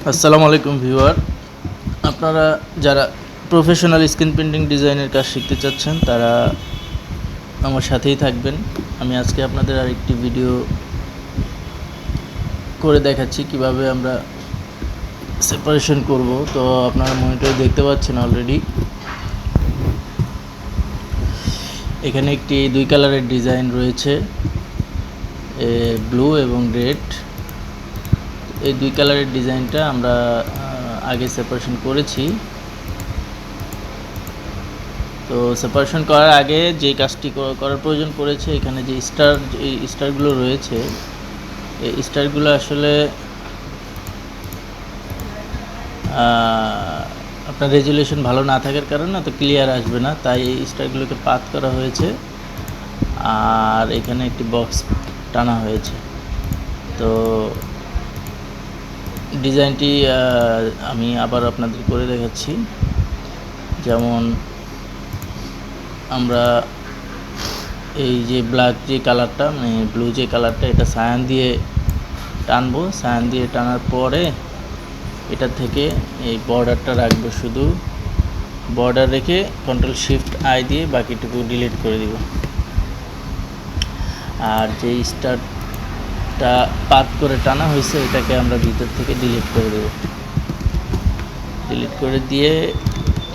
আসসালামু আলাইকুম ভিউয়ার, আপনারা যারা প্রফেশনাল স্ক্রিন প্রিন্টিং ডিজাইনের কাজ শিখতে চাচ্ছেন তারা আমার সাথেই থাকবেন। আমি আজকে আপনাদের আরেকটি ভিডিও করে দেখাচ্ছি কিভাবে আমরা সেপারেশন করব। তো আপনারা মনিটরে দেখতে পাচ্ছেন অলরেডি এখানে একটি দুই কালারের ডিজাইন রয়েছে, ব্লু এবং রেড। এই দুই কালারের ডিজাইনটা আমরা আগে সেপারেশন করেছি। তো সেপারেশন করার আগে যে কাজটি করার প্রয়োজন পড়েছে, এখানে যে স্টারগুলো রয়েছে, এই স্টারগুলো আসলে আপনার রেজুলেশন ভালো না থাকার কারণে তো ক্লিয়ার আসবে না, তাই এই স্টারগুলোকে পাত করা হয়েছে আর এখানে একটি বক্স টানা হয়েছে। তো ডিজাইনটি আমি আবার আপনাদের করে দেখাচ্ছি। যেমন আমরা এই যে ব্ল্যাক যে কালারটা, মানে ব্লু যে কালারটা, এটা সায়ান দিয়ে টানবো। সায়ান দিয়ে টানার পরে এটা থেকে এই বর্ডারটা রাখবো, শুধু বর্ডার রেখে কন্ট্রোল শিফট আই দিয়ে বাকিটুকু ডিলিট করে দিব। আর যে স্টারটা পাত করে টানা হয়েছে এটাকে আমরা ভিতর থেকে ডিলিট করে দেব। ডিলিট করে দিয়ে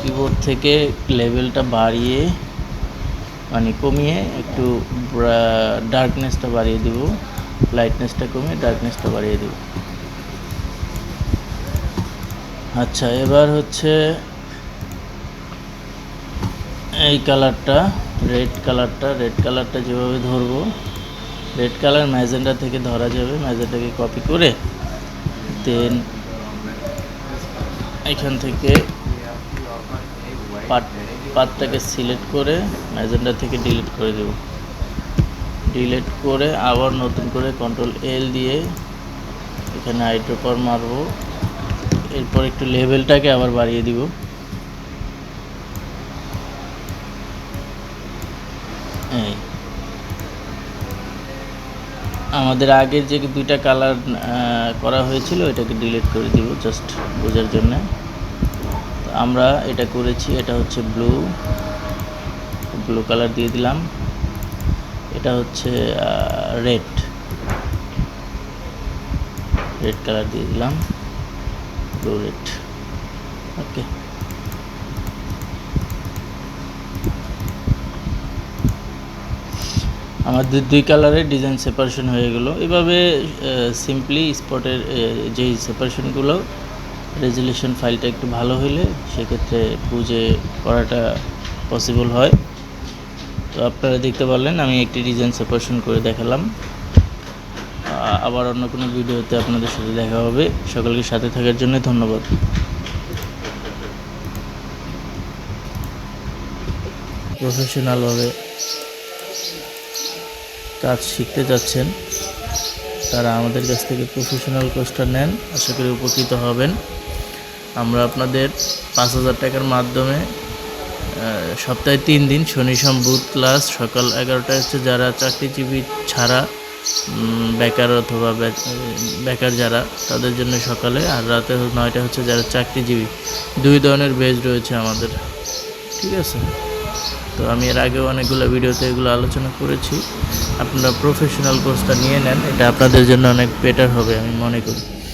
কিবোর্ড থেকে লেভেলটা বাড়িয়ে, মানে কমিয়ে, একটু ডার্কনেসটা বাড়িয়ে দেব, লাইটনেসটা কমিয়ে ডার্কনেসটা বাড়িয়ে দেব। আচ্ছা, এবার হচ্ছে এই কালারটা, রেড কালারটা যেভাবে ধরবো, রেড কালার ম্যাজেন্ডা থেকে ধরা যাবে। ম্যাজেন্ডাকে কপি করে দেন এখান থেকে পার্টটাকে সিলেক্ট করে ম্যাজেন্ডা থেকে ডিলিট করে দেব। ডিলিট করে আবার নতুন করে কন্ট্রোল এল দিয়ে এখানে আইড্রপার মারবো। এরপর একটু লেভেলটাকে আবার বাড়িয়ে দিব। এই আমাদের আগের যে দুইটা কালার করা হয়েছিল এটাকে ডিলিট করে দিব জাস্ট বোঝার জন্য। আমরা এটা করেছি, এটা হচ্ছে ব্লু কালার দিয়ে দিলাম। এটা হচ্ছে রেড কালার দিয়ে দিলাম, ব্লু রেড। ওকে, আমাদের দুই কালারের ডিজাইন সেপারেশন হয়ে গেল। এভাবে সিম্পলি স্পটের যেই সেপারেশনগুলো, রেজুলেশন ফাইলটা একটু ভালো হলে সেক্ষেত্রে বুঝে করাটা পসিবল হয়। তো আপনারা দেখতে পারলেন আমি একটি ডিজাইন সেপারেশন করে দেখালাম। আবার অন্য কোনো ভিডিওতে আপনাদের সাথে দেখা হবে। সকলকে সাথে থাকার জন্য ধন্যবাদ। প্রফেশনালভাবে কাজ শিখতে যাচ্ছেন তারা আমাদের কাছ থেকে প্রফেশনাল কোর্সটা নেন, আশা করি উপকৃত হবেন। আমরা আপনাদের 5,000 টাকার মাধ্যমে সপ্তাহে 3 দিন শনি সোম বুধ ক্লাস সকাল 11টায় হচ্ছে যারা চাকরিজীবী ছাড়া, বেকার অথবা বেকার যারা, তাদের জন্য সকালে, আর রাতে 9টায় হচ্ছে যারা চাকরিজীবী। 2 ধরনের বেজ রয়েছে আমাদের, ঠিক আছে? তো আমি এর আগেও অনেকগুলো ভিডিওতে এগুলো আলোচনা করেছি। আপনারা প্রফেশনাল কোর্সটা নিয়ে নেন, এটা আপনাদের জন্য অনেক বেটার হবে আমি মনে করি।